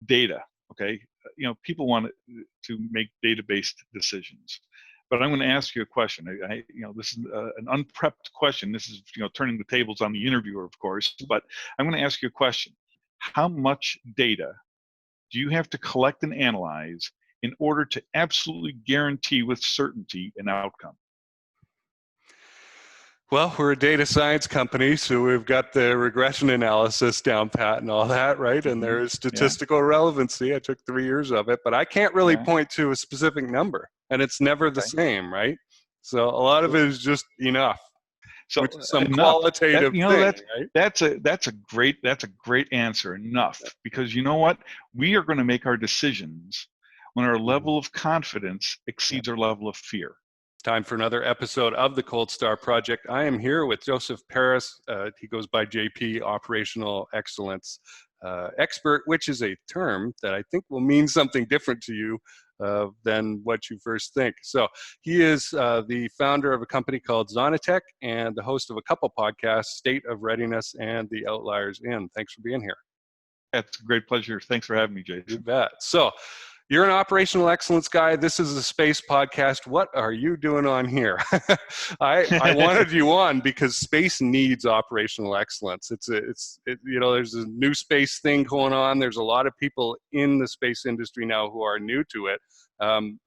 data. Okay, people want to make data-based decisions, but I'm going to ask you a question. This is an unprepped question. This is turning the tables on the interviewer, of course. But I'm going to ask you a question. How much data do you have to collect and analyze in order to absolutely guarantee with certainty an outcome? Well, we're a data science company, so we've got the regression analysis down pat and all that, right? And there is statistical relevancy. I took 3 years of it, but I can't really point to a specific number, and it's never the same, right? So a lot of it is just enough. So which is some qualitative thing, right? That's a great answer. Enough, because you know what? We are going to make our decisions when our level of confidence exceeds our level of fear. Time for another episode of the Cold Star Project. I am here with Joseph Paris. He goes by JP, Operational Excellence Expert, which is a term that I think will mean something different to you than what you first think. So he is the founder of a company called Xonitek and the host of a couple podcasts, State of Readiness and The Outliers In. Thanks for being here. It's a great pleasure. Thanks for having me, Jason. You bet. So you're an operational excellence guy. This is a space podcast. What are you doing on here? I wanted you on because space needs operational excellence. There's a new space thing going on. There's a lot of people in the space industry now who are new to it.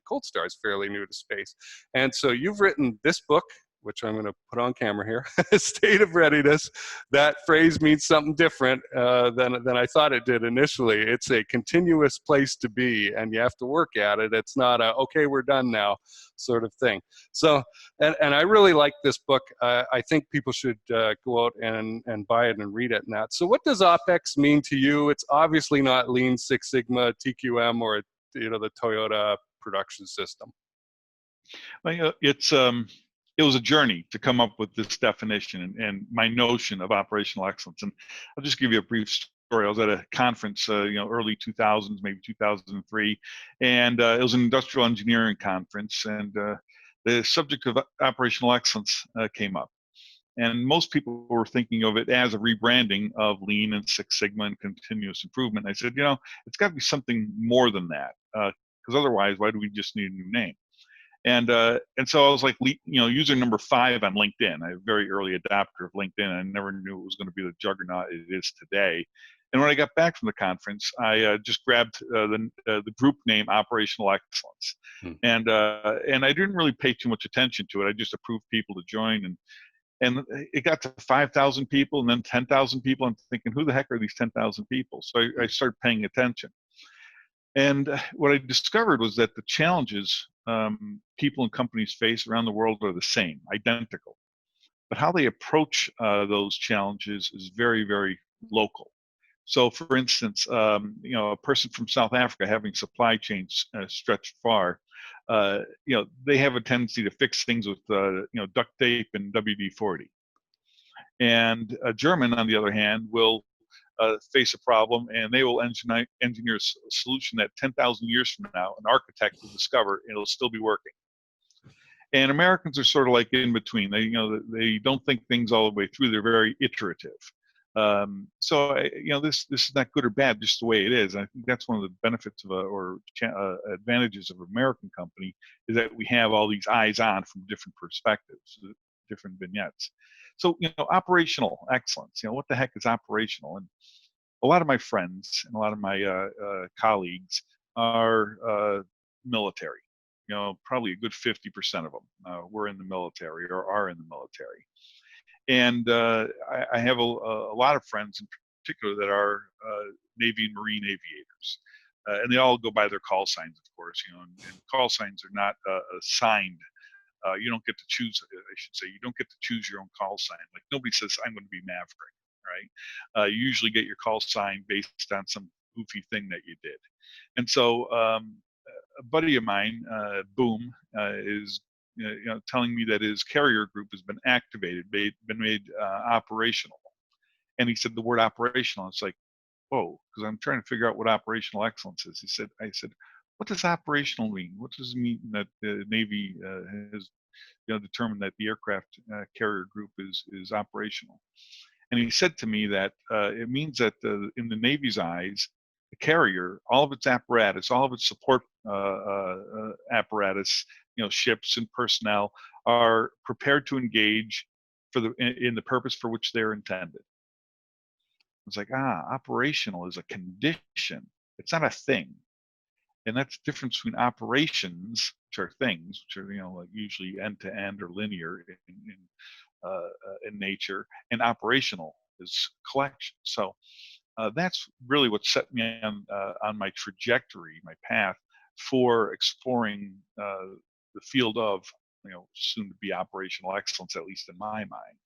Cold Star is fairly new to space. And so you've written this book, which I'm going to put on camera here, State of Readiness. That phrase means something different than I thought it did initially. It's a continuous place to be, and you have to work at it. It's not a, okay, we're done now sort of thing. So, and I really like this book. I think people should go out and buy it and read it and that. So what does OpEx mean to you? It's obviously not Lean Six Sigma, TQM, or the Toyota production system. Well, it was a journey to come up with this definition and my notion of operational excellence. And I'll just give you a brief story. I was at a conference, early 2000s, maybe 2003, and it was an industrial engineering conference, and the subject of operational excellence came up. And most people were thinking of it as a rebranding of Lean and Six Sigma and continuous improvement. I said, it's got to be something more than that, because otherwise, why do we just need a new name? And so I was like, user number 5 on LinkedIn. I'm a very early adopter of LinkedIn. I never knew it was going to be the juggernaut it is today. And when I got back from the conference, I just grabbed the group name Operational Excellence, and I didn't really pay too much attention to it. I just approved people to join, and it got to 5,000 people, and then 10,000 people. I'm thinking, who the heck are these 10,000 people? So I started paying attention. And what I discovered was that the challenges people and companies face around the world are the same, identical. But how they approach those challenges is very, very local. So, for instance, a person from South Africa having supply chains stretched far, they have a tendency to fix things with duct tape and WD-40. And a German, on the other hand, will face a problem, and they will engineer a solution that 10,000 years from now, an architect will discover it'll still be working. And Americans are sort of like in between. They don't think things all the way through. They're very iterative. This is not good or bad, just the way it is. And I think that's one of the benefits of advantages of an American company is that we have all these eyes on from different perspectives, different vignettes. So, operational excellence, what the heck is operational? And a lot of my friends and a lot of my colleagues are military. Probably a good 50% of them were in the military or are in the military. And I have a lot of friends in particular that are Navy and Marine aviators. And they all go by their call signs, of course, and call signs are not assigned. You don't get to choose, I should say, you don't get to choose your own call sign. Like nobody says, I'm going to be Maverick, right? You usually get your call sign based on some goofy thing that you did. And so a buddy of mine, Boom, is telling me that his carrier group has been activated, been made operational. And he said the word operational. It's like, whoa, because I'm trying to figure out what operational excellence is. I said, what does operational mean? What does it mean that the Navy has determined that the aircraft carrier group is operational? And he said to me that it means that in the Navy's eyes, carrier, all of its apparatus, all of its support apparatus, ships and personnel are prepared to engage in the purpose for which they're intended. It's like, operational is a condition. It's not a thing. And that's the difference between operations, which are things, which are, like usually end-to-end or linear in nature, and operational is collection. So that's really what set me on my trajectory, my path for exploring the field of, soon to be operational excellence, at least in my mind.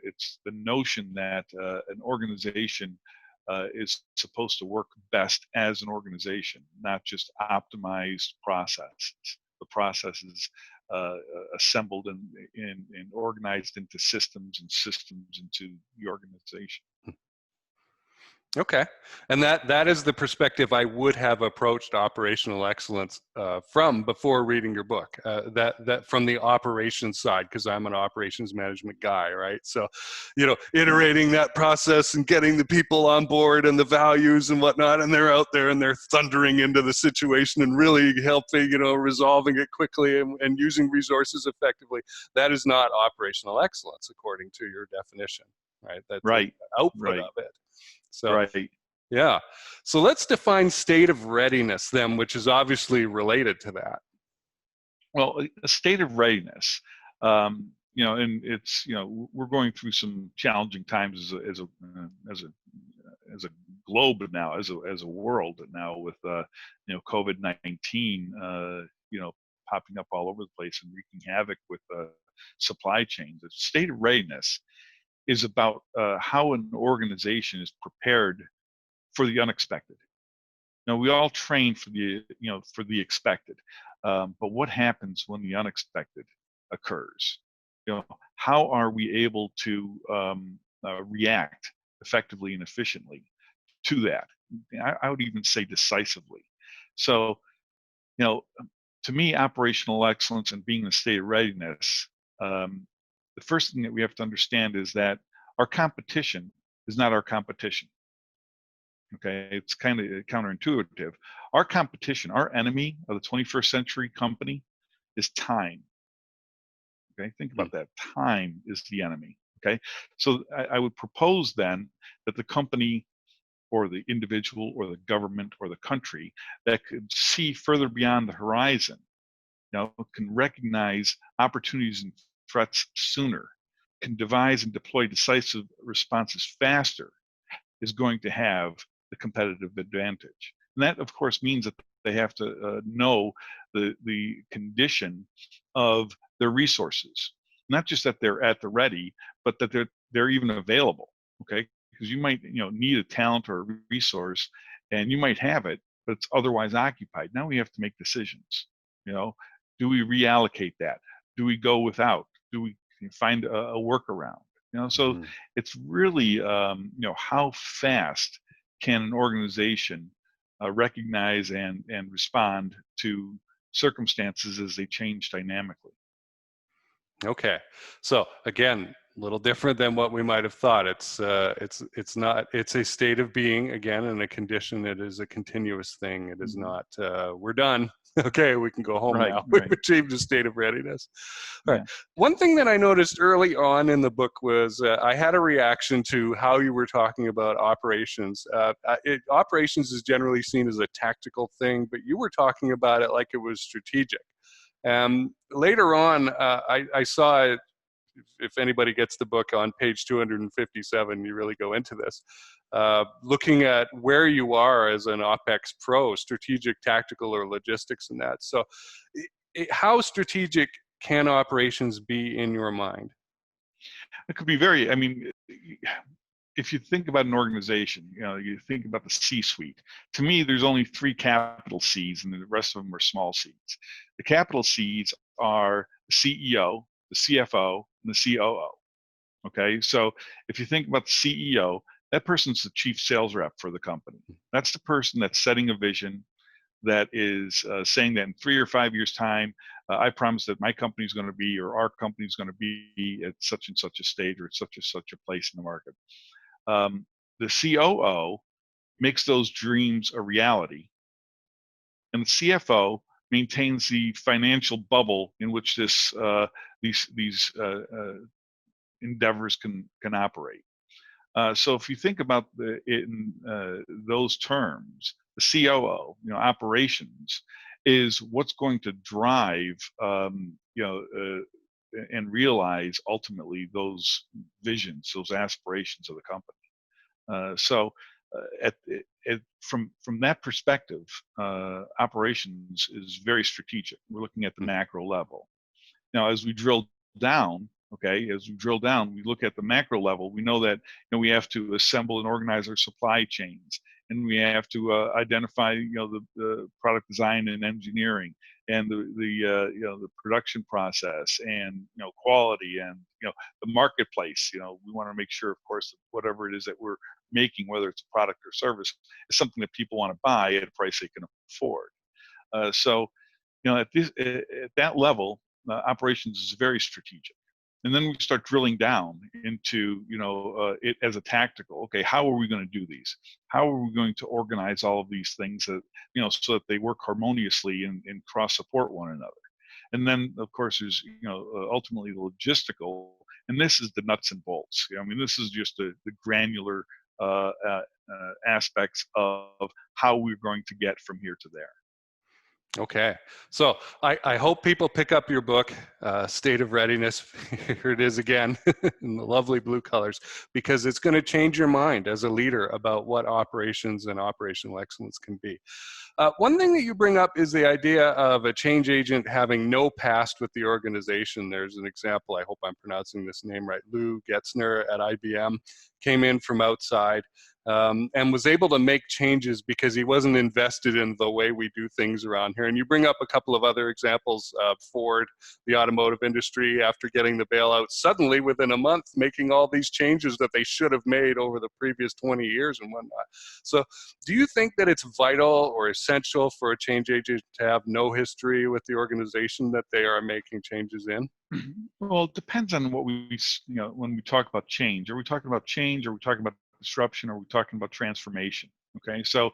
It's the notion that an organization is supposed to work best as an organization, not just optimized processes. The processes assembled and organized into systems, and systems into the organization. Okay, and that is the perspective I would have approached operational excellence from before reading your book. That from the operations side, because I'm an operations management guy, right? So, iterating that process and getting the people on board and the values and whatnot, and they're out there and they're thundering into the situation and really helping, resolving it quickly and using resources effectively. That is not operational excellence according to your definition, right? That's right. The output of it. So, right. Yeah. So let's define state of readiness then, which is obviously related to that. Well, a state of readiness, and it's, we're going through some challenging times as a globe now, as a world now, with COVID-19, popping up all over the place and wreaking havoc with supply chains. The state of readiness is about how an organization is prepared for the unexpected. Now, we all train for the expected, but what happens when the unexpected occurs? How are we able to react effectively and efficiently to that? I would even say decisively. So, to me, operational excellence and being in a state of readiness, the first thing that we have to understand is that our competition is not our competition. Okay, it's kind of counterintuitive. Our competition, our enemy of the 21st century company, is time. Okay, think about that. Time is the enemy. Okay, so I would propose then that the company or the individual or the government or the country that could see further beyond the horizon, can recognize opportunities and threats sooner, can devise and deploy decisive responses faster, is going to have the competitive advantage. And that, of course, means that they have to know the condition of their resources, not just that they're at the ready, but that they're even available. Okay, because you might need a talent or a resource, and you might have it, but it's otherwise occupied. Now we have to make decisions. Do we reallocate that? Do we go without? Do we find a workaround? So it's really how fast can an organization recognize and respond to circumstances as they change dynamically. Okay, so again, a little different than what we might have thought. It's a state of being, again, and a condition. It is a continuous thing. It is not we're done. Okay, we can go home now. We've achieved a state of readiness. All right. One thing that I noticed early on in the book was I had a reaction to how you were talking about operations. Operations is generally seen as a tactical thing, but you were talking about it like it was strategic. Later on, I saw it. If anybody gets the book on page 257, you really go into this, looking at where you are as an OpEx pro, strategic, tactical, or logistics in that. So how strategic can operations be in your mind? It could be if you think about an organization, you think about the C-suite. To me, there's only 3 capital C's, and the rest of them are small C's. The capital C's are the CEO, the CFO, and the COO. Okay, so if you think about the CEO, that person's the chief sales rep for the company. That's the person that's setting a vision, that is saying that in 3 or 5 years' time, I promise that my company is going to be, or our company is going to be at such and such a stage, or at such and such a place in the market. The COO makes those dreams a reality, and the CFO maintains the financial bubble in which these endeavors can operate. So if you think about in those terms, the COO, operations, is what's going to drive, and realize ultimately those visions, those aspirations of the company. From that perspective, operations is very strategic. We're looking at the macro level. Now, as we drill down, we look at the macro level. We know that we have to assemble and organize our supply chains, and we have to identify the product design and engineering, and the production process, and quality, and the marketplace. We want to make sure, of course, that whatever it is that we're making, whether it's a product or service, is something that people want to buy at a price they can afford. At that level, operations is very strategic. And then we start drilling down into it as a tactical. Okay, how are we going to do these? How are we going to organize all of these things that so that they work harmoniously and cross support one another? And then, of course, there's ultimately the logistical, and this is the nuts and bolts. This is just the granular aspects of how we're going to get from here to there. Okay, so I hope people pick up your book, State of Readiness. Here it is again in the lovely blue colors, because it's going to change your mind as a leader about what operations and operational excellence can be. One thing that you bring up is the idea of a change agent having no past with the organization. There's an example, I hope I'm pronouncing this name right, Lou Getzner at IBM, came in from outside, and was able to make changes because he wasn't invested in the way we do things around here. And you bring up a couple of other examples of Ford, the automotive industry, after getting the bailout, suddenly within a month making all these changes that they should have made over the previous 20 years and whatnot. So do you think that it's vital or essential for a change agent to have no history with the organization that they are making changes in? Well, it depends on what when we talk about change. Are we talking about change? Are we talking about disruption? Are we talking about transformation? Okay, so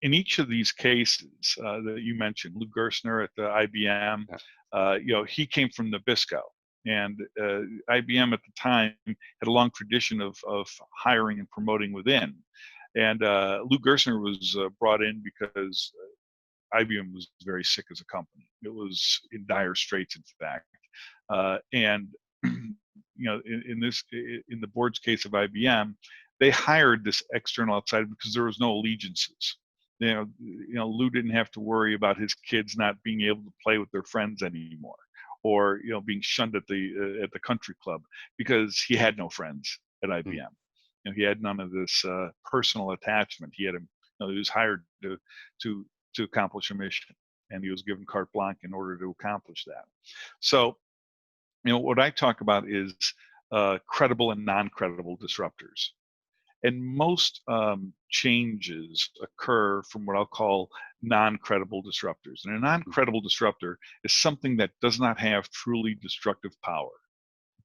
in each of these cases that you mentioned, Lou Gerstner at the IBM, he came from Nabisco, and IBM at the time had a long tradition of hiring and promoting within. And Lou Gerstner was brought in because IBM was very sick as a company. It was in dire straits, in fact. And in the board's case of IBM, they hired this external outsider because there was no allegiances. Lou didn't have to worry about his kids not being able to play with their friends anymore, or being shunned at the country club because he had no friends at IBM. He had none of this personal attachment. He was hired to accomplish a mission, and he was given carte blanche in order to accomplish that. So, what I talk about is credible and non-credible disruptors. And most changes occur from what I'll call non-credible disruptors. And a non-credible disruptor is something that does not have truly destructive power.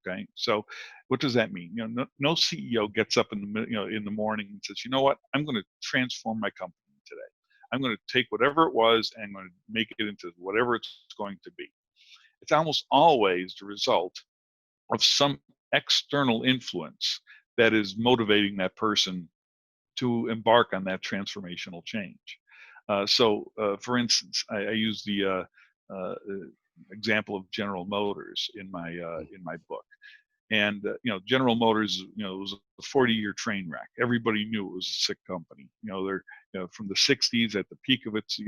Okay, so what does that mean? No CEO gets up in the morning and says, you know what, I'm going to transform my company today. I'm going to take whatever it was and I'm going to make it into whatever it's going to be. It's almost always the result of some external influence that is motivating that person to embark on that transformational change. For instance, I use the example of General Motors in my book. And General Motors, it was a 40-year train wreck. Everybody knew it was a sick company. They're from the 60s at the peak of its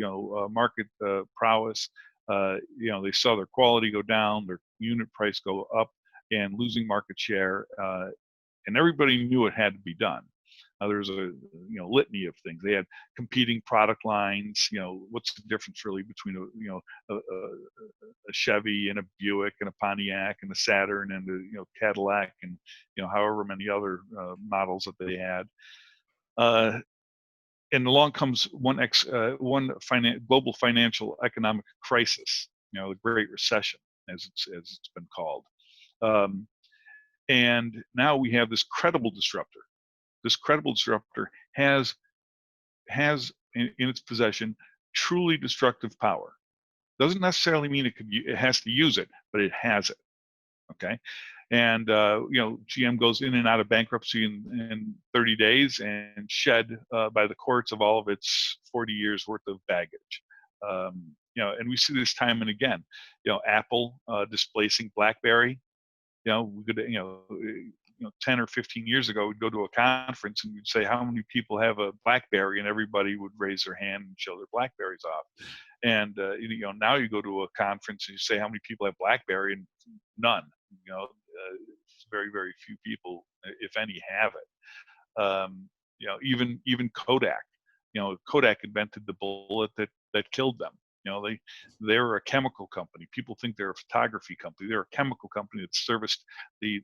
market prowess. They saw their quality go down, their unit price go up, and losing market share. And everybody knew it had to be done. There's a litany of things. They had competing product lines. What's the difference really between a Chevy and a Buick and a Pontiac and a Saturn and a Cadillac and however many other models that they had. And along comes one global financial economic crisis. The Great Recession, as it's been called. And now we have this credible disruptor. This credible disruptor has has in its possession truly destructive power. Doesn't necessarily mean it has to use it, but it has it. Okay, and GM goes in and out of bankruptcy in 30 days and shed by the courts of all of its 40 years worth of baggage. And we see this time and again. Apple displacing BlackBerry. We could 10 or 15 years ago, we'd go to a conference and we'd say, how many people have a BlackBerry? And everybody would raise their hand and show their BlackBerries off. And, now you go to a conference and you say, how many people have BlackBerry? And none. Very, very few people, if any, have it. Even Kodak. Kodak invented the bullet that killed them. They're a chemical company. People think they're a photography company. They're a chemical company that serviced the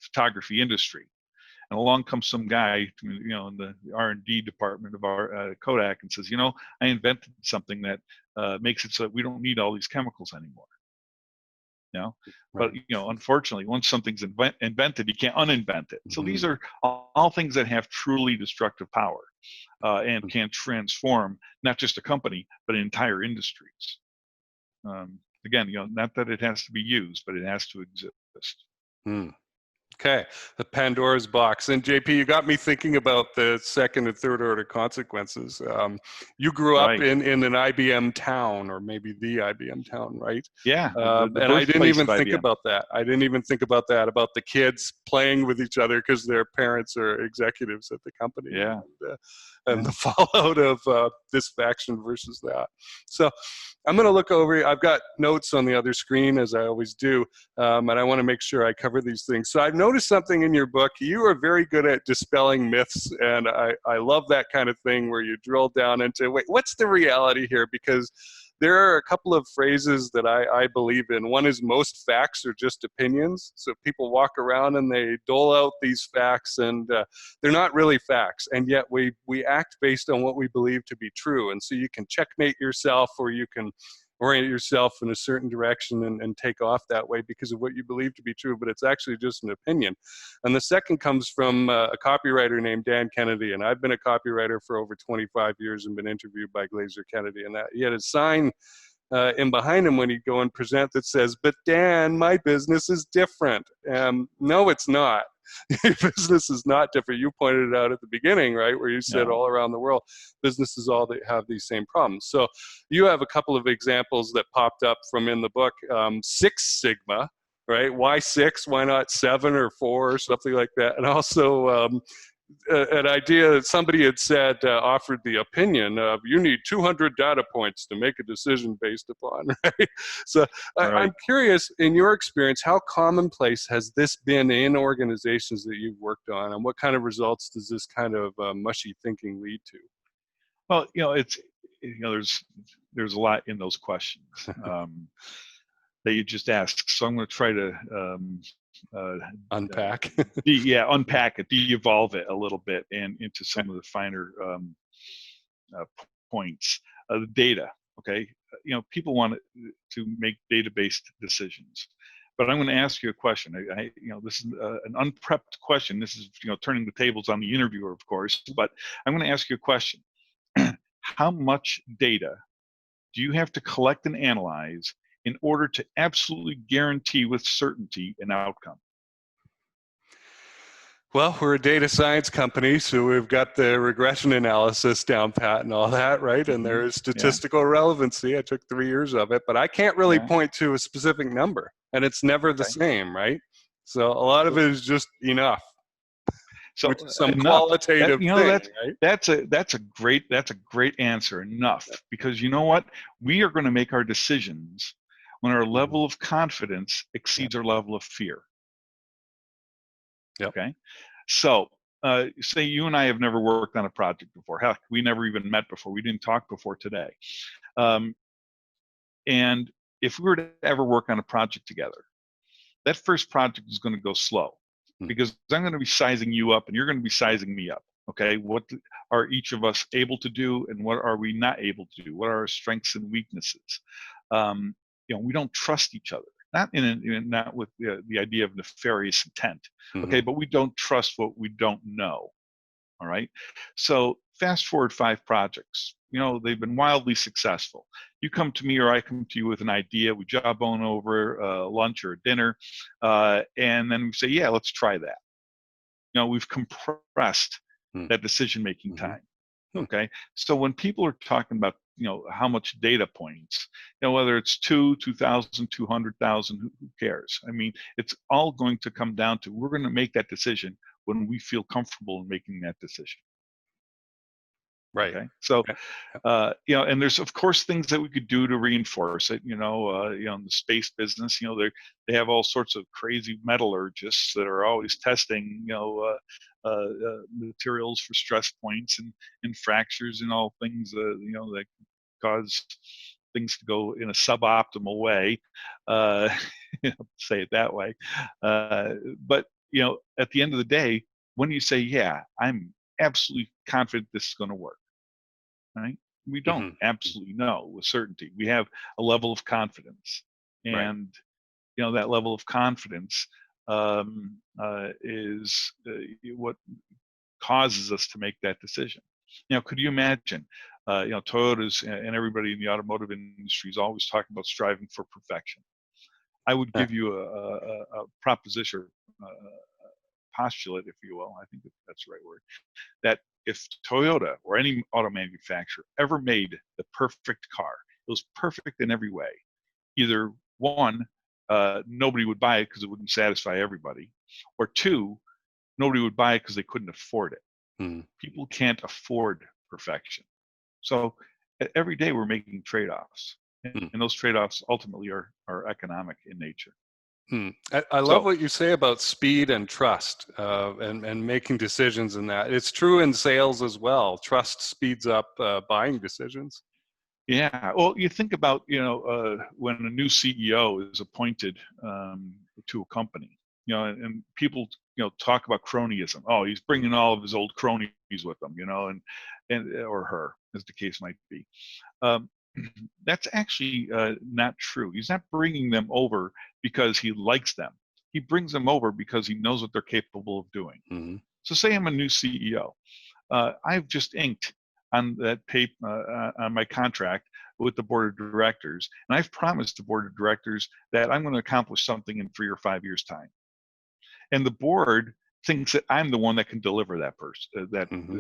photography industry. And along comes some guy, in the R&D department of our Kodak, and says, I invented something that makes it so that we don't need all these chemicals anymore. But unfortunately, once something's invented, you can't uninvent it. So these are all things that have truly destructive power and can transform not just a company but entire industries. Again, not that it has to be used, but it has to exist. Okay, the Pandora's Box. And JP, you got me thinking about the second and third order consequences. You grew up in an IBM town, or maybe the IBM town, right? Yeah. And I didn't even think about that. I didn't even think about that, about the kids playing with each other because their parents are executives at the company. Yeah. And the fallout of this faction versus that. So I'm going to look over. I've got notes on the other screen, as I always do, and I want to make sure I cover these things. So I've noticed something in your book. You are very good at dispelling myths, and I love that kind of thing where you drill down into, wait, what's the reality here? Because there are a couple of phrases that I believe in. One is most facts are just opinions. So people walk around and they dole out these facts, and they're not really facts. And yet we act based on what we believe to be true. And so you can checkmate yourself, or you can orient yourself in a certain direction and take off that way because of what you believe to be true, but it's actually just an opinion. And the second comes from a copywriter named Dan Kennedy, and I've been a copywriter for over 25 years and been interviewed by Glazer Kennedy, and that he had a sign in behind him when he'd go and present that says, "But Dan, my business is different." No, it's not. Your business is not different. You pointed it out at the beginning, right, where you said all around the world, businesses all that have these same problems. So you have a couple of examples that popped up from in the book. Six Sigma, right? Why 6? Why not 7 or 4 or something like that? And also an idea that somebody had said, offered the opinion of, you need 200 data points to make a decision based upon, right? So I'm curious, in your experience, how commonplace has this been in organizations that you've worked on, and what kind of results does this kind of mushy thinking lead to? Well, it's there's a lot in those questions that you just asked. So I'm going to try to unpack. Unpack it, de-evolve it a little bit, and into some of the finer points. The data, okay? People want to make data-based decisions, but I'm going to ask you a question. This is an unprepped question. This is turning the tables on the interviewer, of course. But I'm going to ask you a question. How much data do you have to collect and analyze in order to absolutely guarantee with certainty an outcome? Well, we're a data science company, so we've got the regression analysis down pat and all that, right? And there is statistical relevancy. I took 3 years of it, but I can't really point to a specific number, and it's never the same, right? So a lot of it is just enough. So some qualitative thing, right? That's a great answer. Enough, because you know what? We are going to make our decisions when our level of confidence exceeds our level of fear. Okay, so say you and I have never worked on a project before. Heck, we never even met before. We didn't talk before today. And if we were to ever work on a project together, that first project is going to go slow because I'm going to be sizing you up and you're going to be sizing me up. Okay, what are each of us able to do and what are we not able to do? What are our strengths and weaknesses? We don't trust each other. Not with the idea of nefarious intent, okay? But we don't trust what we don't know, All right. So fast forward 5 projects. They've been wildly successful. You come to me or I come to you with an idea. We jawbone over lunch or dinner, and then we say, "Yeah, let's try that." We've compressed Hmm. that decision-making Mm-hmm. time. Okay. So when people are talking about, how much data points, whether it's 2,000, 200,000, who cares? I mean, it's all going to come down to, we're going to make that decision when we feel comfortable in making that decision. Right. Okay. So, Yeah. and there's of course things that we could do to reinforce it. In the space business, they have all sorts of crazy metallurgists that are always testing, materials for stress points and fractures and all things, that cause things to go in a suboptimal way. Say it that way. But at the end of the day, when you say, "Yeah, I'm absolutely confident this is going to work," right? We don't Mm-hmm. absolutely know with certainty. We have a level of confidence, Right. and that level of confidence is what causes us to make that decision. Could you imagine? Toyota's and everybody in the automotive industry is always talking about striving for perfection. I would Yeah. give you a proposition, a postulate, if you will. I think that's the right word. That if Toyota or any auto manufacturer ever made the perfect car, it was perfect in every way. Either one, nobody would buy it because it wouldn't satisfy everybody, or two, nobody would buy it because they couldn't afford it. Hmm. People can't afford perfection. So every day we're making trade-offs, Hmm. and those trade-offs ultimately are economic in nature. I love So what you say about speed and trust, and making decisions in that. It's true in sales as well. Trust speeds up buying decisions. yeah, well, you think about when a new CEO is appointed to a company, and people talk about cronyism. Oh, he's bringing all of his old cronies with him, and or her, as the case might be. Um, that's actually not true. He's not bringing them over because he likes them. He brings them over because he knows what they're capable of doing. Mm-hmm. So, say I'm a new CEO. I've just inked on that paper on my contract with the board of directors, and I've promised the board of directors that I'm going to accomplish something in 3 or 5 years' time. And the board thinks that I'm the one that can deliver that Mm-hmm.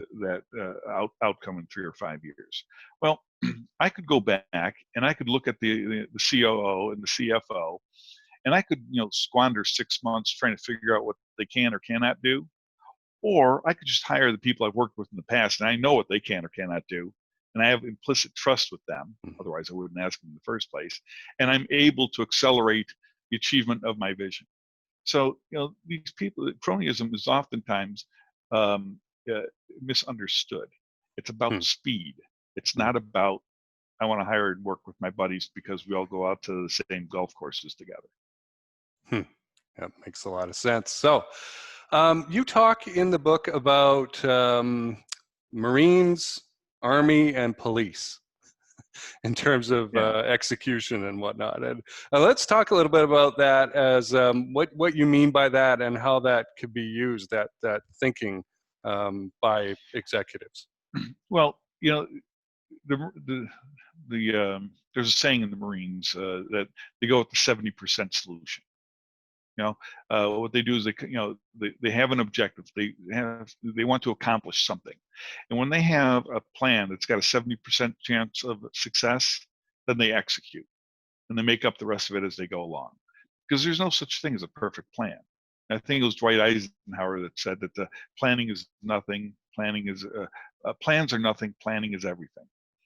outcome in 3 or 5 years. Well, I could go back and I could look at the COO and the CFO, and I could squander 6 months trying to figure out what they can or cannot do, or I could just hire the people I've worked with in the past, and I know what they can or cannot do, and I have implicit trust with them. Otherwise, I wouldn't ask them in the first place, and I'm able to accelerate the achievement of my vision. So, these people, cronyism is oftentimes um, uh, misunderstood. It's about Hmm. speed. It's not about, I want to hire and work with my buddies because we all go out to the same golf courses together. Hmm. That makes a lot of sense. So, you talk in the book about Marines, Army, and police in terms of Yeah. execution and whatnot. And let's talk a little bit about that, as what you mean by that and how that could be used, that thinking by executives. Well, the there's a saying in the Marines that they go with the 70% solution. What they do is they have an objective. They want to accomplish something, and when they have a plan that's got a 70% chance of success, then they execute, and they make up the rest of it as they go along. Because there's no such thing as a perfect plan. I think it was Dwight Eisenhower that said that the planning is nothing. Plans are nothing. Planning is everything.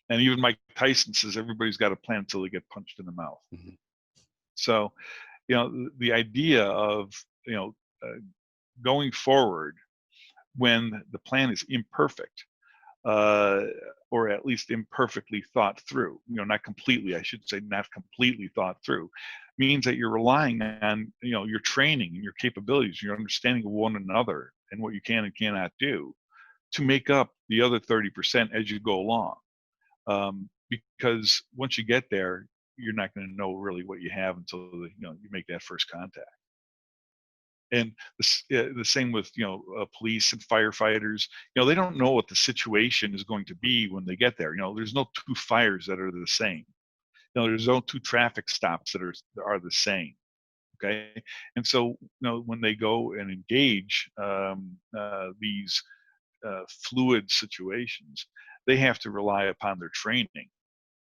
And even Mike Tyson says everybody's got a plan until they get punched in the mouth. Mm-hmm. So, the idea of uh, going forward when the plan is imperfect, uh, or at least imperfectly thought through, not completely, I should say, not completely thought through, means that you're relying on, your training and your capabilities, your understanding of one another and what you can and cannot do to make up the other 30% as you go along. Because once you get there, you're not going to know really what you have until you make that first contact. And the same with police and firefighters. They don't know what the situation is going to be when they get there. There's no two fires that are the same. There's no two traffic stops that are the same. Okay, and so when they go and engage these fluid situations, they have to rely upon their training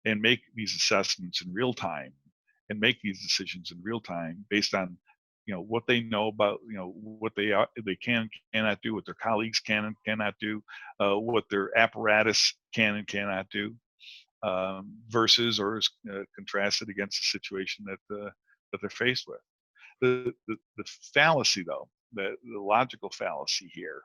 and make these assessments in real time and make these decisions in real time based on what they know about what they cannot do, what their colleagues can and cannot do, what their apparatus can and cannot do, versus or is contrasted against the situation that they're faced with. The fallacy, though, the logical fallacy here,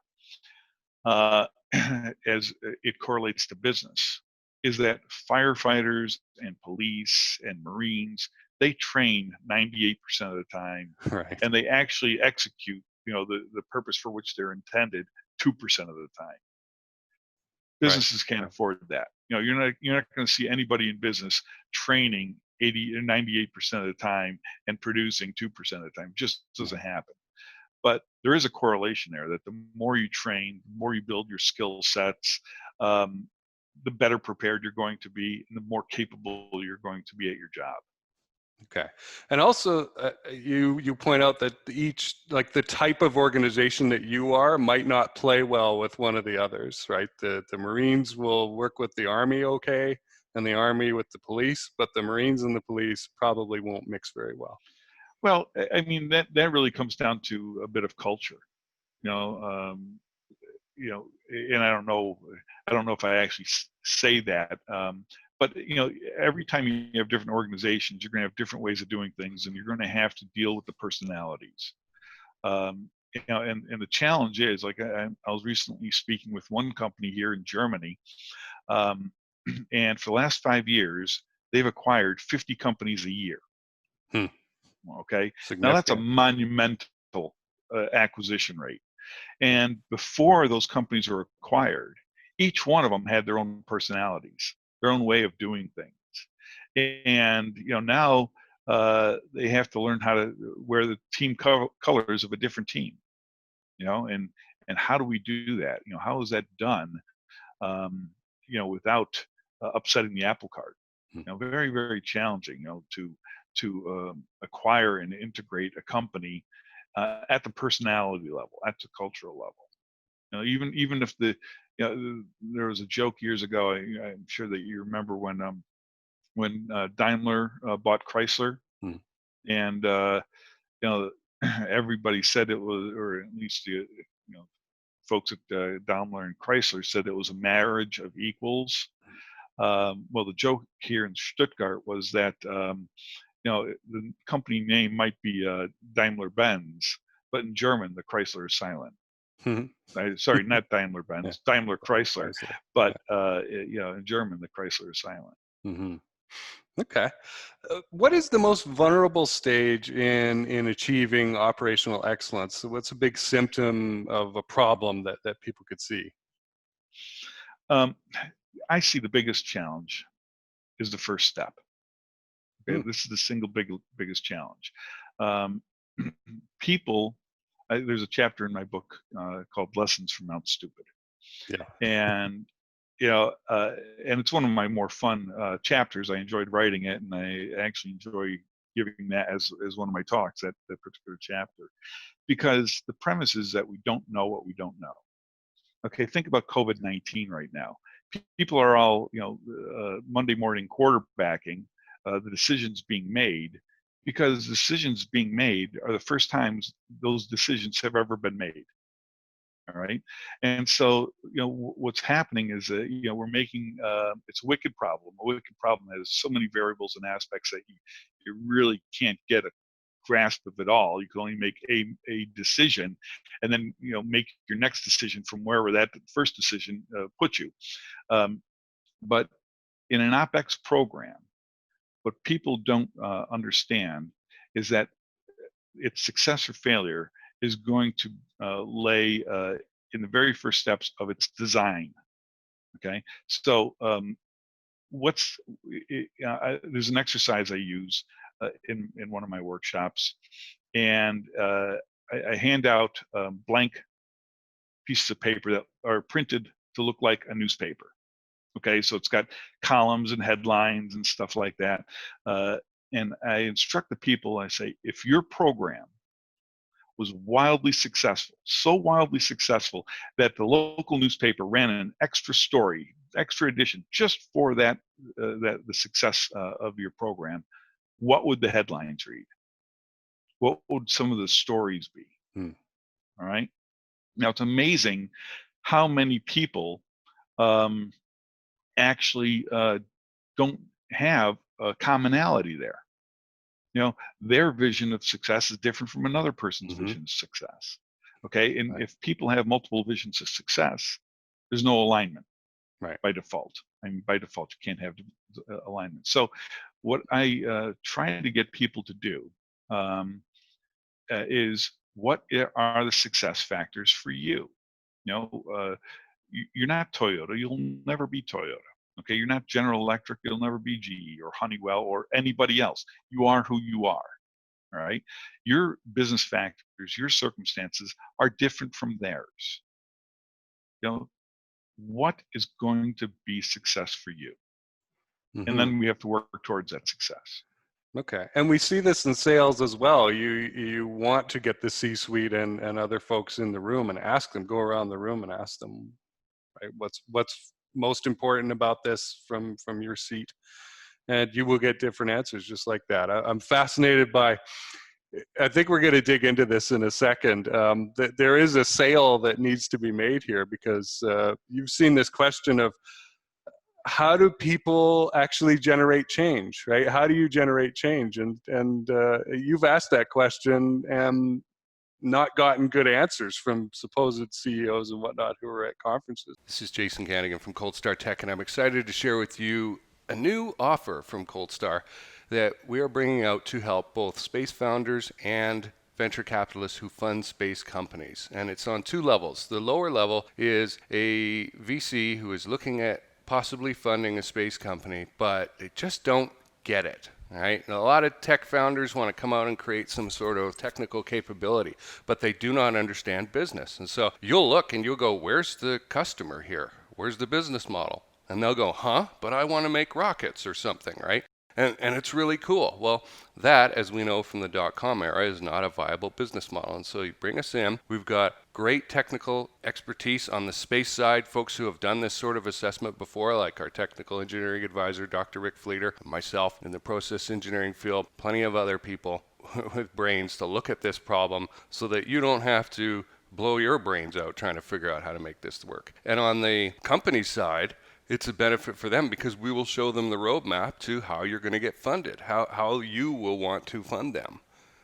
as it correlates to business, is that firefighters and police and Marines, they train 98% of the time, Right. and they actually execute the purpose for which they're intended 2% of the time. Businesses can't afford that. You're not going to see anybody in business training 80 or 98% of the time and producing 2% of the time. It just doesn't happen. But there is a correlation there that the more you train, the more you build your skill sets, the better prepared you're going to be, and the more capable you're going to be at your job. Okay. And also, you point out that each, like the type of organization that you are might not play well with one of the others, right? The Marines will work with the Army okay, and the Army with the police, but the Marines and the police probably won't mix very well. Well, I mean, that really comes down to a bit of culture, and I don't know if I actually say that, but every time you have different organizations, you're going to have different ways of doing things, and you're going to have to deal with the personalities. And the challenge is, like, I was recently speaking with one company here in Germany, and for the last 5 years, they've acquired 50 companies a year. Okay, now that's a monumental acquisition rate. And before those companies were acquired, each one of them had their own personalities, their own way of doing things. And now they have to learn how to wear the team colors of a different team. And how do we do that? How is that done? Without upsetting the apple cart. Very, very challenging. To acquire and integrate a company at the personality level, at the cultural level. Even if there was a joke years ago. I'm sure that you remember when Daimler bought Chrysler, and everybody said it was, or at least folks at Daimler and Chrysler said it was a marriage of equals. Well, the joke here in Stuttgart was that the company name might be Daimler-Benz, but in German, the Chrysler is silent. Sorry, not Daimler-Benz, Daimler Chrysler. But in German, the Chrysler is silent. Okay. What is the most vulnerable stage in achieving operational excellence? What's a big symptom of a problem that people could see? I see the biggest challenge is the first step. Okay, this is the single biggest challenge. People, there's a chapter in my book called "Lessons from Mount Stupid," and and it's one of my more fun chapters. I enjoyed writing it, and I actually enjoy giving that as one of my talks, that particular chapter, because the premise is that we don't know what we don't know. Okay, think about COVID-19 right now. People are all Monday morning quarterbacking the decisions being made, because decisions being made are the first times those decisions have ever been made. All right, and so what's happening is that we're making it's a wicked problem. A wicked problem has so many variables and aspects that you really can't get a grasp of it all. You can only make a decision, and then make your next decision from wherever that first decision put you. But in an OpEx program, what people don't understand is that its success or failure is going to lay in the very first steps of its design. Okay, so there's an exercise I use in one of my workshops, and I hand out blank pieces of paper that are printed to look like a newspaper. Okay, so it's got columns and headlines and stuff like that. And I instruct the people, I say, if your program was wildly successful, so wildly successful that the local newspaper ran an extra story, extra edition, just for that, the success of your program, what would the headlines read? What would some of the stories be? All right. Now, it's amazing how many people actually don't have a commonality there. Their vision of success is different from another person's vision of success. Okay, and if people have multiple visions of success, there's no alignment by default. I mean, by default, you can't have alignment. So what I try to get people to do is, what are the success factors for you? You're not Toyota. You'll never be Toyota. Okay, you're not General Electric. You'll never be GE or Honeywell or anybody else. You are who you are. All right. Your business factors, your circumstances are different from theirs. What is going to be success for you? And then we have to work towards that success. Okay, and we see this in sales as well. You want to get the C-suite and other folks in the room and ask them, go around the room and ask them, right, what's most important about this from your seat, and you will get different answers just like that. I'm fascinated by, I think we're going to dig into this in a second. There is a sale that needs to be made here, because you've seen this question of, how do people actually generate change, right? How do you generate change? And you've asked that question and not gotten good answers from supposed CEOs and whatnot who are at conferences. This is Jason Kanigan from Cold Star Tech, and I'm excited to share with you a new offer from Cold Star that we are bringing out to help both space founders and venture capitalists who fund space companies. And it's on two levels. The lower level is a VC who is looking at possibly funding a space company, but they just don't get it. Right? And a lot of tech founders want to come out and create some sort of technical capability, but they do not understand business. And so you'll look and you'll go, where's the customer here? Where's the business model? And they'll go, but I want to make rockets or something, right? And it's really cool. Well, that, as we know from the dot-com era, is not a viable business model. And so you bring us in. We've got great technical expertise on the space side, folks who have done this sort of assessment before, like our technical engineering advisor, Dr. Rick Fleeter, myself in the process engineering field, plenty of other people with brains to look at this problem so that you don't have to blow your brains out trying to figure out how to make this work. And on the company side, it's a benefit for them because we will show them the roadmap to how you're going to get funded, how you will want to fund them,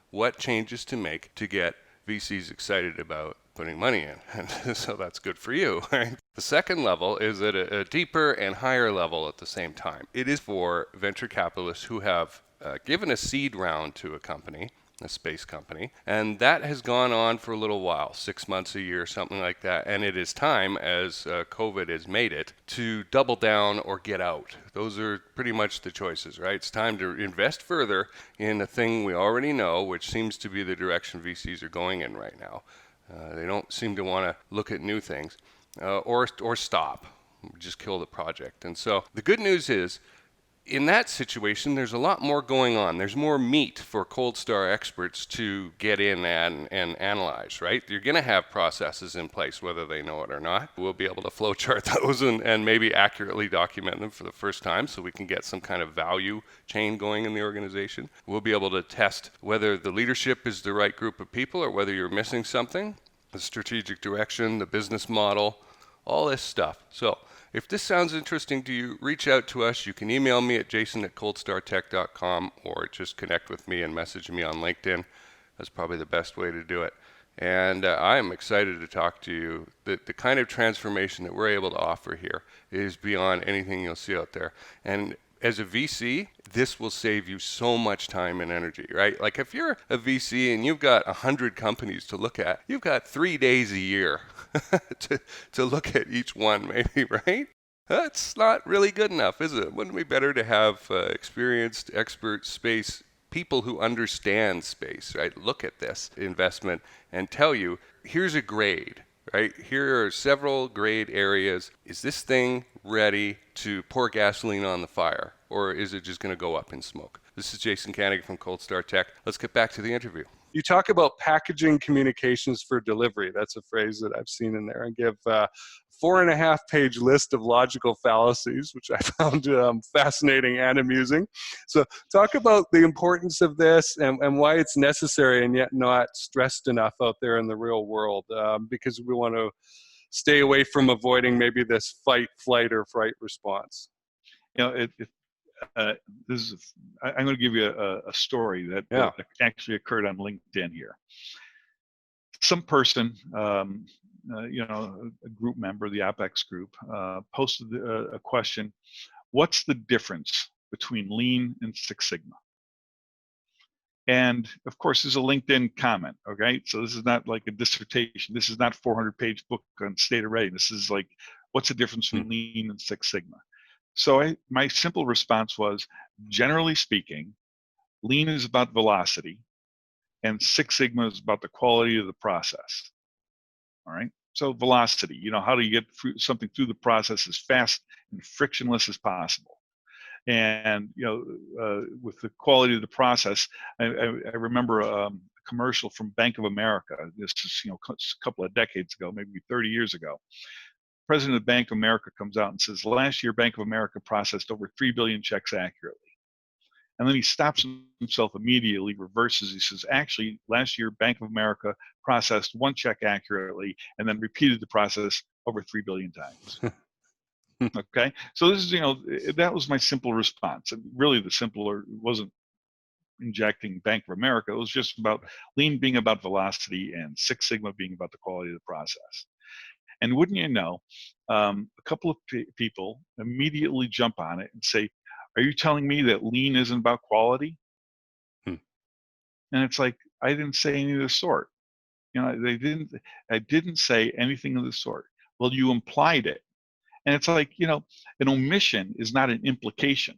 what changes to make to get VCs excited about putting money in. And so that's good for you. Right? The second level is at a deeper and higher level at the same time. It is for venture capitalists who have given a seed round to a company, a space company, and that has gone on for a little while, 6 months, a year, something like that. And it is time, as COVID has made it, to double down or get out. Those are pretty much the choices, right? It's time to invest further in a thing we already know, which seems to be the direction VCs are going in right now. They don't seem to want to look at new things or stop, just kill the project. And so the good news is, in that situation, there's a lot more going on. There's more meat for Cold Star experts to get in and analyze, right? You're going to have processes in place, whether they know it or not. We'll be able to flowchart those and maybe accurately document them for the first time so we can get some kind of value chain going in the organization. We'll be able to test whether the leadership is the right group of people or whether you're missing something, the strategic direction, the business model, all this stuff. So if this sounds interesting to you, reach out to us. You can email me at jason@coldstartech.com or just connect with me and message me on LinkedIn. That's probably the best way to do it. And I'm excited to talk to you. The kind of transformation that we're able to offer here is beyond anything you'll see out there. And as a VC, this will save you so much time and energy, right? Like if you're a VC and you've got 100 companies to look at, you've got 3 days a year to look at each one maybe, right? That's not really good enough, is it? Wouldn't it be better to have experienced expert space people who understand space, right, look at this investment and tell you, here's a grade, right? Here are several grade areas. Is this thing ready to pour gasoline on the fire, or is it just going to go up in smoke? This is Jason Kanigan from Cold Start Tech. Let's get back to the interview. You talk about packaging communications for delivery. That's a phrase that I've seen in there, and give a 4.5-page list of logical fallacies, which I found fascinating and amusing. So talk about the importance of this and why it's necessary and yet not stressed enough out there in the real world, because we want to stay away from avoiding maybe this fight, flight, or fright response. This is. I'm going to give you a story that actually occurred on LinkedIn here. Some person, a group member, the OpEx group, posted a question: what's the difference between Lean and Six Sigma? And of course, this is a LinkedIn comment. Okay, so this is not like a dissertation. This is not a 400-page book on State of Readiness. This is like, what's the difference between Lean and Six Sigma? So my simple response was, generally speaking, Lean is about velocity, and Six Sigma is about the quality of the process. All right. So velocity, how do you get something through the process as fast and frictionless as possible? And with the quality of the process, I remember a commercial from Bank of America. This is a couple of decades ago, maybe 30 years ago. President of Bank of America comes out and says, last year, Bank of America processed over 3 billion checks accurately. And then he stops himself immediately, reverses. He says, actually, last year, Bank of America processed 1 check accurately and then repeated the process over 3 billion times. Okay. So this is, that was my simple response. And really the simpler wasn't injecting Bank of America. It was just about Lean being about velocity and Six Sigma being about the quality of the process. And wouldn't you know, a couple of people immediately jump on it and say, are you telling me that Lean isn't about quality? And it's like, I didn't say any of the sort. I didn't say anything of the sort. Well, you implied it. And it's like, an omission is not an implication.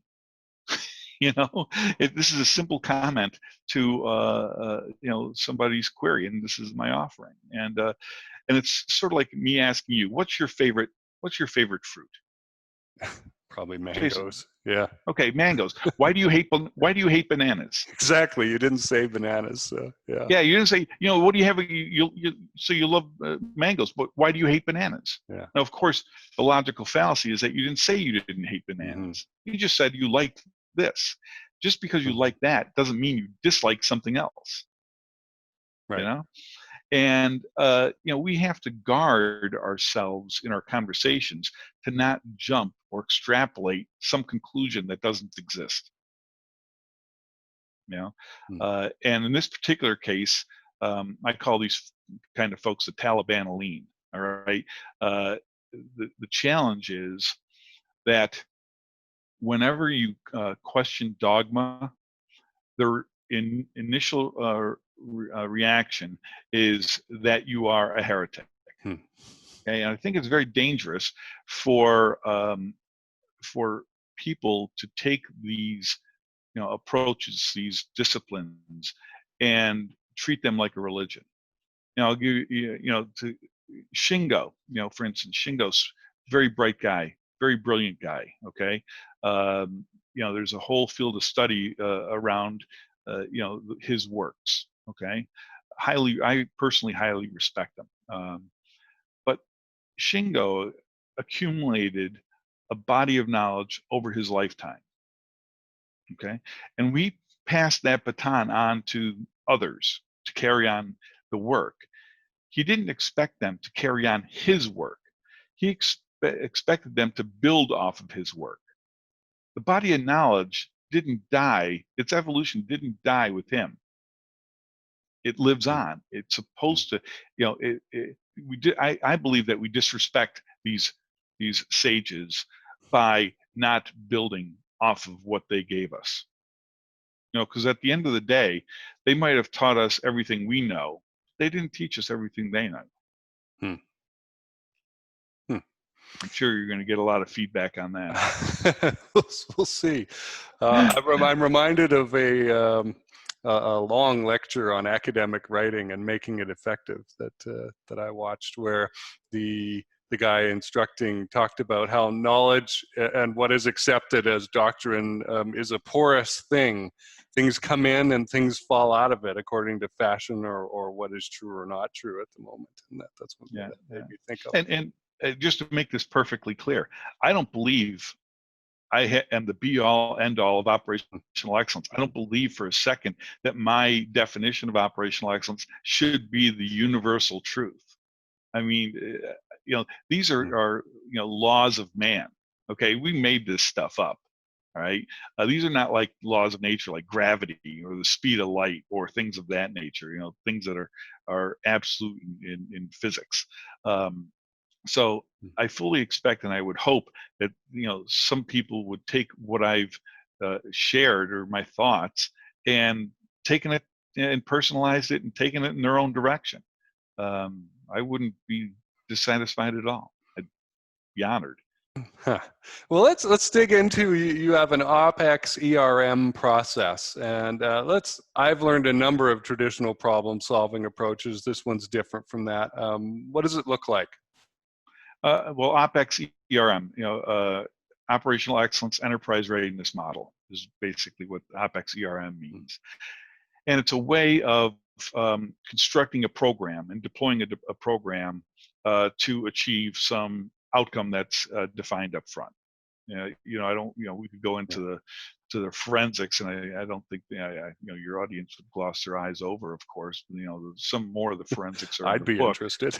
This is a simple comment to, somebody's query, and this is my offering. And it's sort of like me asking you, what's your favorite fruit? Probably mangoes. Yeah. Okay, mangoes. Why do you hate bananas? Exactly. You didn't say bananas. So, yeah. Yeah, you didn't say. What do you have? So you love mangoes, but why do you hate bananas? Yeah. Now, of course, the logical fallacy is that you didn't say you didn't hate bananas. You just said you liked this. Just because you like that doesn't mean you dislike something else. Right. And we have to guard ourselves in our conversations to not jump or extrapolate some conclusion that doesn't exist. And in this particular case, I call these kind of folks the Taliban of Lean. All right. The challenge is that whenever you question dogma, their initial reaction is that you are a heretic. Okay, and I think it's very dangerous for people to take these approaches, these disciplines, and treat them like a religion. I'll give you, to Shingo, for instance, Shingo's very bright guy, very brilliant guy. Okay, there's a whole field of study around his works. Okay, I personally highly respect him. But Shingo accumulated a body of knowledge over his lifetime. Okay, and we passed that baton on to others to carry on the work. He didn't expect them to carry on his work. He expected them to build off of his work. The body of knowledge didn't die. Its evolution didn't die with him. It lives on. It's supposed to, I believe that we disrespect these sages by not building off of what they gave us. Because at the end of the day, they might have taught us everything we know. They didn't teach us everything they know. I'm sure you're going to get a lot of feedback on that. We'll see. I'm reminded of a a long lecture on academic writing and making it effective that I watched, where the guy instructing talked about how knowledge and what is accepted as doctrine is a porous thing. Things come in and things fall out of it according to fashion or what is true or not true at the moment. And that's what made me think of. And just to make this perfectly clear, I don't believe I am the be-all, end-all of operational excellence. I don't believe for a second that my definition of operational excellence should be the universal truth. I mean, these are laws of man. Okay, we made this stuff up. All right, these are not like laws of nature, like gravity or the speed of light or things of that nature. Things that are absolute in physics. So I fully expect, and I would hope that some people would take what I've shared or my thoughts and taken it and personalized it and taken it in their own direction. I wouldn't be dissatisfied at all. I'd be honored. Huh. Well, let's dig into, you have an OpEx ERM process, and I've learned a number of traditional problem solving approaches. This one's different from that. What does it look like? Well, OpEx ERM, Operational Excellence Enterprise Readiness Model is basically what OpEx ERM means. And it's a way of constructing a program and deploying a program to achieve some outcome that's defined up front. I don't, we could go into the forensics, and I don't think your audience would gloss their eyes over, of course. Some more of the forensics are I'd be interested.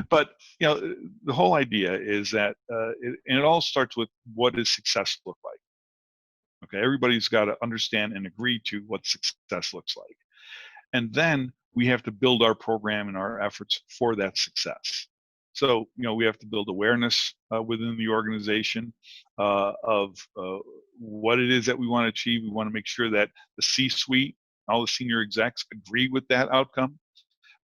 But the whole idea is that it all starts with, what does success look like? Okay, everybody's got to understand and agree to what success looks like, and then we have to build our program and our efforts for that success. So, we have to build awareness within the organization of what it is that we want to achieve. We want to make sure that the C-suite, all the senior execs, agree with that outcome,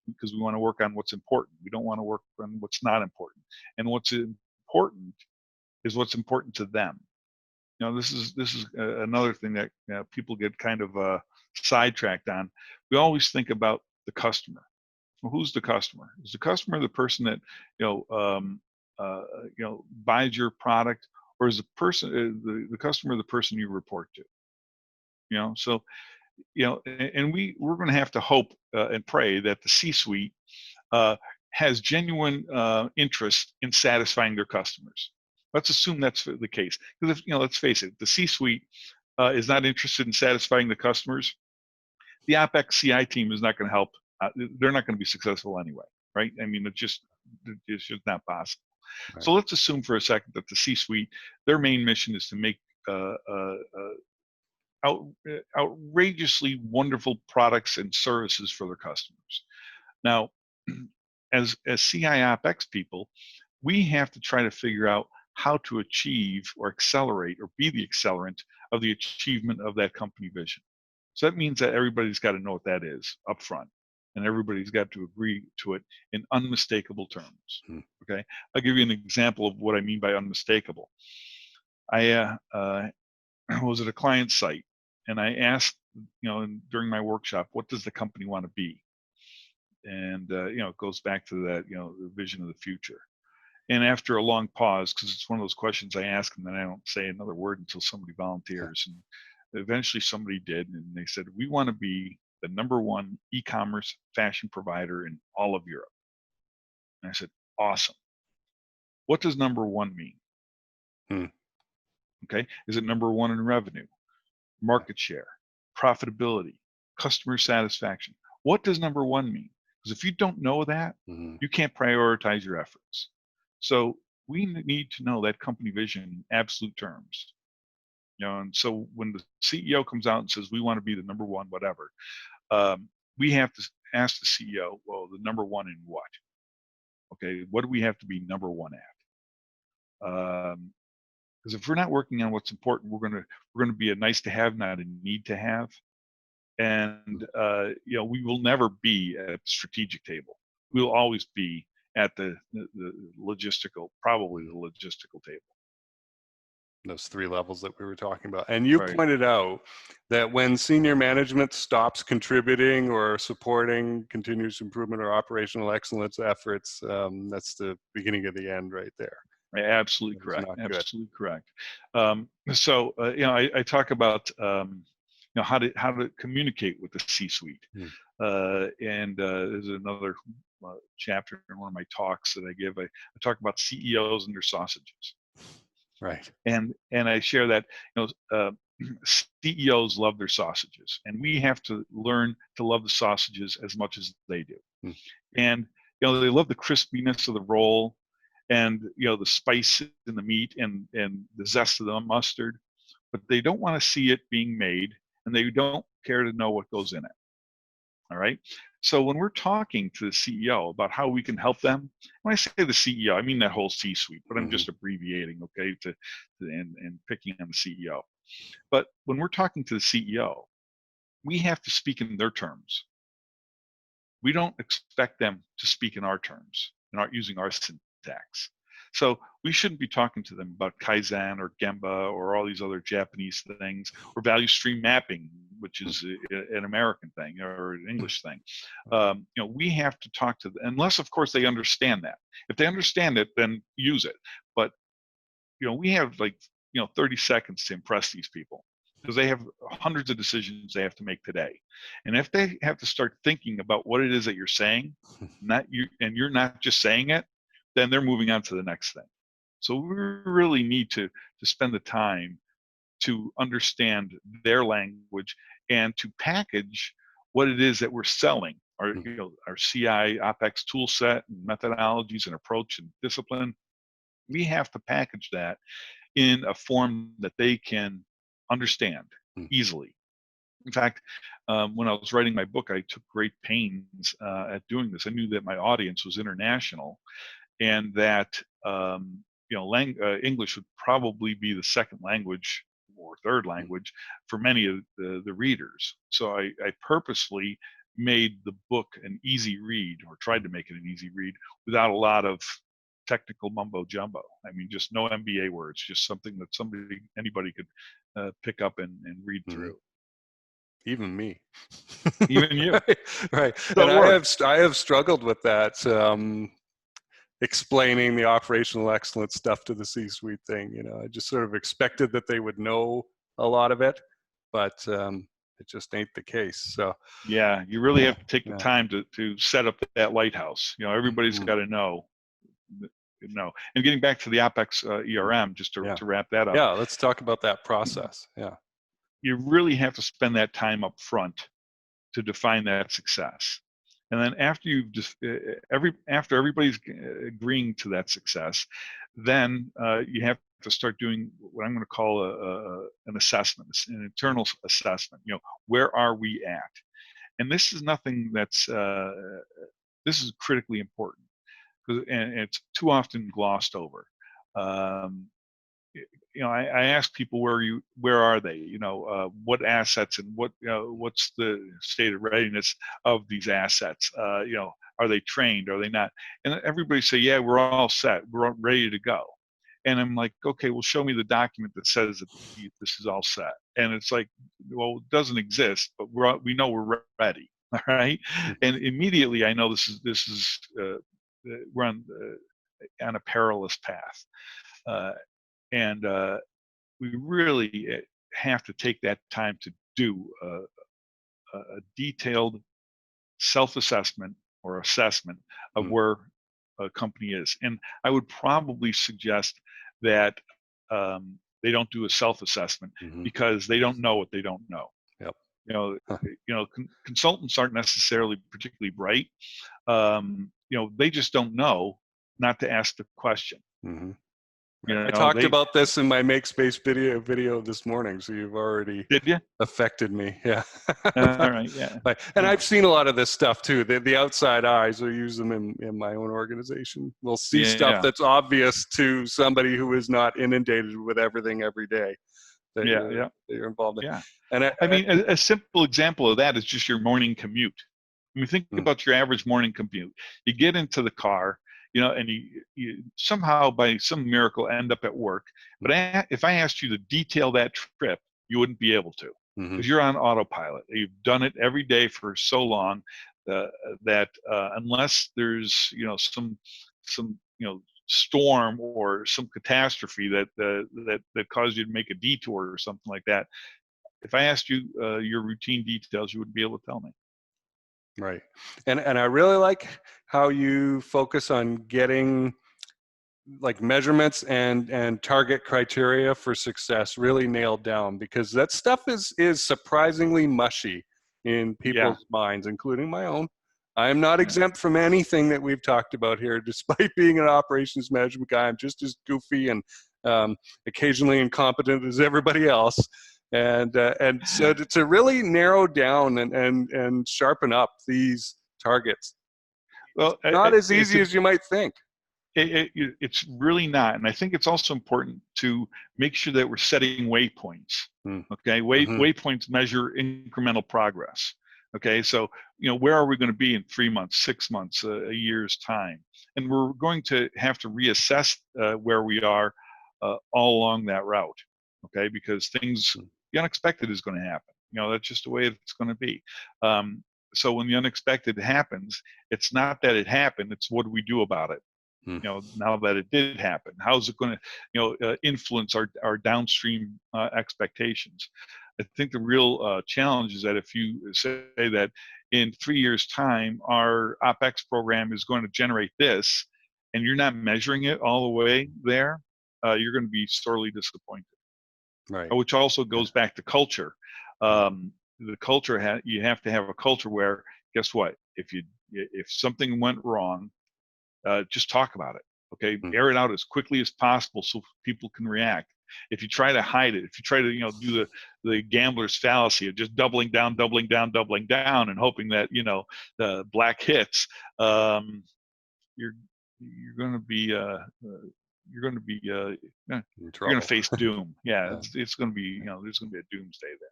because we want to work on what's important. We don't want to work on what's not important. And what's important is what's important to them. This is another thing that people get kind of sidetracked on. We always think about the customer. Well, who's the customer? Is the customer the person that buys your product, or is the person the customer the person you report to? So and we're going to have to hope and pray that the C-suite has genuine interest in satisfying their customers. Let's assume that's the case, because if let's face it, the C-suite is not interested in satisfying the customers, the OpEx CI team is not going to help. They're not going to be successful anyway, right? I mean, it's just not possible. Right. So let's assume for a second that the C-suite, their main mission is to make outrageously wonderful products and services for their customers. Now, as CI OpEx people, we have to try to figure out how to achieve or accelerate or be the accelerant of the achievement of that company vision. So that means that everybody's got to know what that is up front, and everybody's got to agree to it in unmistakable terms. Okay, I'll give you an example of what I mean by unmistakable. I was at a client site, and I asked, during my workshop, what does the company want to be? And it goes back to that, the vision of the future. And after a long pause, because it's one of those questions I ask and then I don't say another word until somebody volunteers, and eventually somebody did, and they said, we want to be the #1 e-commerce fashion provider in all of Europe. And I said, awesome. What does #1 mean? Okay, is it #1 in revenue, market share, profitability, customer satisfaction? What does #1 mean? Because if you don't know that, you can't prioritize your efforts. So we need to know that company vision in absolute terms. And so when the CEO comes out and says, we want to be the #1 whatever, we have to ask the CEO, well, the #1 in what? Okay, what do we have to be #1 at? Because if we're not working on what's important, we're going to be a nice to have, not a need to have. And we will never be at the strategic table. We'll always be at the logistical, probably the logistical table. those 3 levels that we were talking about. And you Right. pointed out that when senior management stops contributing or supporting continuous improvement or operational excellence efforts, that's the beginning of the end right there. Absolutely That is correct. not good. Absolutely correct. So I talk about how to communicate with the C-suite, Hmm. and there's another chapter in one of my talks that I give. I talk about CEOs and their sausages, Right. and I share that CEOs love their sausages, and we have to learn to love the sausages as much as they do. Hmm. And they love the crispiness of the roll, and the spice in the meat, and the zest of the mustard, but they don't want to see it being made, and they don't care to know what goes in it. All right. So when we're talking to the CEO about how we can help them, when I say the CEO, I mean that whole C-suite, but I'm just abbreviating, okay, and picking on the CEO. But when we're talking to the CEO, we have to speak in their terms. We don't expect them to speak in our terms and aren't using our syntax. So we shouldn't be talking to them about Kaizen or Gemba or all these other Japanese things, or value stream mapping, which is an American thing or an English thing. We have to talk to them, unless, of course, they understand that. If they understand it, then use it. But we have 30 seconds to impress these people, because they have hundreds of decisions they have to make today. And if they have to start thinking about what it is that you're saying, and you're not just saying it, then they're moving on to the next thing. So we really need to spend the time to understand their language and to package what it is that we're selling, our CI OpEx tool set and methodologies and approach and discipline. We have to package that in a form that they can understand easily. In fact, when I was writing my book, I took great pains at doing this. I knew that my audience was international, and that English would probably be the second language or third language for many of the readers. So I purposely made the book an easy read, or tried to make it an easy read, without a lot of technical mumbo jumbo. I mean, just no MBA words, just something that anybody could pick up and read through. Even me. Even you. Right. So and I have struggled with that, explaining the operational excellence stuff to the C-suite thing. I just sort of expected that they would know a lot of it, but it just ain't the case. So yeah, you really have to take the time to set up that lighthouse. Everybody's got to know. And getting back to the OpEx ERM, just to wrap that up. Yeah, let's talk about that process. Yeah. You really have to spend that time up front to define that success. And then after after everybody's agreeing to that success, then you have to start doing what I'm going to call an assessment, an internal assessment. Where are we at? And this is nothing that's this is critically important, and it's too often glossed over. I ask people, where are they? What assets and what's the state of readiness of these assets? Are they trained? Are they not? And everybody say, yeah, we're all set. We're all ready to go. And I'm like, okay, well, show me the document that says that this is all set. And it's like, well, it doesn't exist, but we know we're ready. All right. And immediately I know this is we're on a perilous path. And we really have to take that time to do a detailed self-assessment or assessment of where a company is. And I would probably suggest that they don't do a self-assessment because they don't know what they don't know. Yep. Consultants aren't necessarily particularly bright. They just don't know not to ask the question. I talked about this in my Make Space video this morning, so you've already affected me. Yeah. All right. Yeah. And I've seen a lot of this stuff too. The outside eyes, I use them in my own organization, will see stuff that's obvious to somebody who is not inundated with everything every day that you're involved in. Yeah. And I mean, a simple example of that is just your morning commute. I mean, think about your average morning commute. You get into the car, and you somehow by some miracle end up at work. But if I asked you to detail that trip, you wouldn't be able to, because you're on autopilot. You've done it every day for so long that unless there's some storm or some catastrophe that caused you to make a detour or something like that, if I asked you your routine details, you wouldn't be able to tell me. Right. And I really like how you focus on getting like measurements and target criteria for success really nailed down, because that stuff is surprisingly mushy in people's minds, including my own. I am not exempt from anything that we've talked about here, despite being an operations management guy. I'm just as goofy and occasionally incompetent as everybody else. And so to really narrow down and sharpen up these targets, well, not as easy as you might think. It's really not. And I think it's also important to make sure that we're setting waypoints. Okay, waypoints measure incremental progress. Okay, so where are we going to be in 3 months, 6 months, a year's time? And we're going to have to reassess where we are all along that route. Okay, because the unexpected is going to happen. That's just the way it's going to be. So when the unexpected happens, it's not that it happened, it's what do we do about it? Now that it did happen, how's it going to influence our downstream expectations? I think the real challenge is that if you say that in 3 years' time our OpEx program is going to generate this, and you're not measuring it all the way there, you're going to be sorely disappointed. Right. Which also goes back to culture. The culture you have to have a culture where, guess what? If something went wrong, just talk about it. Okay, air it out as quickly as possible so people can react. If you try to hide it, if you try to do the gambler's fallacy of just doubling down, and hoping that the black hits, you're going to be you're going to face doom. It's going to be there's going to be a doomsday there.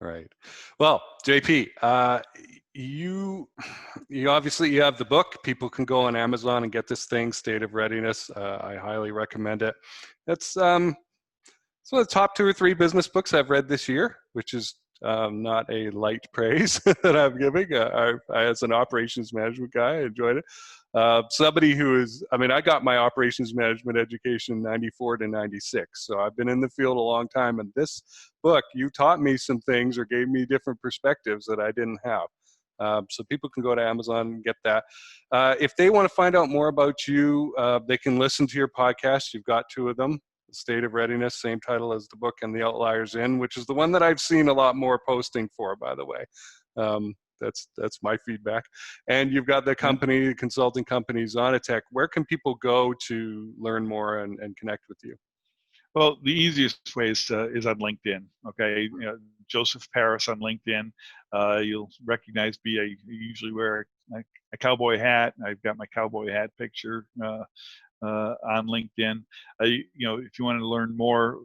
Right. Well, JP, you obviously you have the book. People can go on Amazon and get this thing, State of Readiness. I highly recommend it. It's one of the top 2 or 3 business books I've read this year, which is not a light praise that I'm giving. I, as an operations management guy, I enjoyed it. Somebody who is, I got my operations management education in 94 to 96. So I've been in the field a long time. And this book, you taught me some things or gave me different perspectives that I didn't have. So people can go to Amazon and get that. If they want to find out more about you, they can listen to your podcast. You've got 2 of them. State of Readiness, same title as the book, and The Outliers In, which is the one that I've seen a lot more posting for, by the way. That's my feedback. And you've got the company, the consulting company, Xonitek. Where can people go to learn more and connect with you? Well, the easiest way is on LinkedIn. Okay, Joseph Paris on LinkedIn. You'll recognize me. I usually wear a cowboy hat. I've got my cowboy hat picture on LinkedIn. If you want to learn more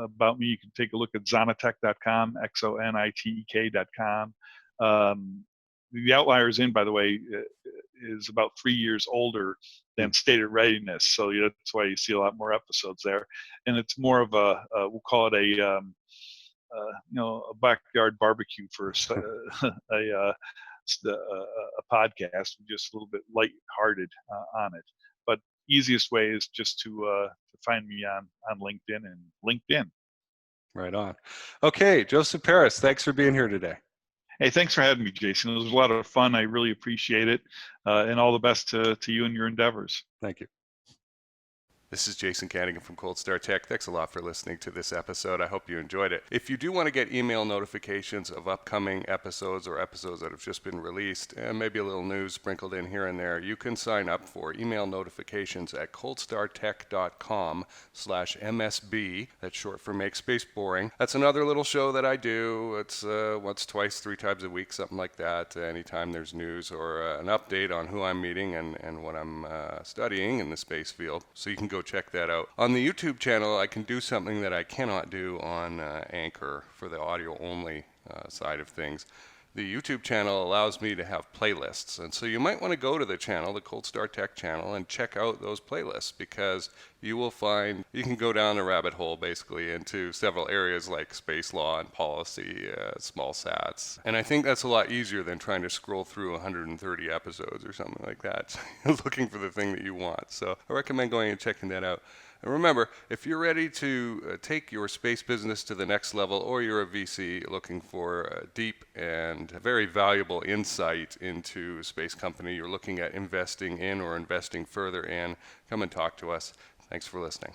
about me, you can take a look at Xonitek.com, Xonitek.com. The Outliers In, by the way, is about 3 years older than State of Readiness, so that's why you see a lot more episodes there. And it's more of we'll call it a backyard barbecue for a podcast, just a little bit lighthearted on it. But easiest way is just to find me on LinkedIn and LinkedIn. Right on. Okay, Joseph Paris, thanks for being here today. Hey, thanks for having me, Jason. It was a lot of fun. I really appreciate it. And all the best to you and your endeavors. Thank you. This is Jason Kanigan from Cold Star Tech. Thanks a lot for listening to this episode. I hope you enjoyed it. If you do want to get email notifications of upcoming episodes or episodes that have just been released, and maybe a little news sprinkled in here and there, you can sign up for email notifications at coldstartech.com/MSB. That's short for Make Space Boring. That's another little show that I do. It's once, twice, 3 times a week, something like that. Anytime there's news or an update on who I'm meeting and what I'm studying in the space field. So you can go check that out. On the YouTube channel, I can do something that I cannot do on Anchor for the audio only side of things. the YouTube channel allows me to have playlists. And so you might want to go to the channel, the Cold Star Tech channel, and check out those playlists, because you will find you can go down a rabbit hole basically into several areas like space law and policy, small sats. And I think that's a lot easier than trying to scroll through 130 episodes or something like that, looking for the thing that you want. So I recommend going and checking that out. And remember, if you're ready to take your space business to the next level, or you're a VC looking for deep and very valuable insight into a space company you're looking at investing in or investing further in, come and talk to us. Thanks for listening.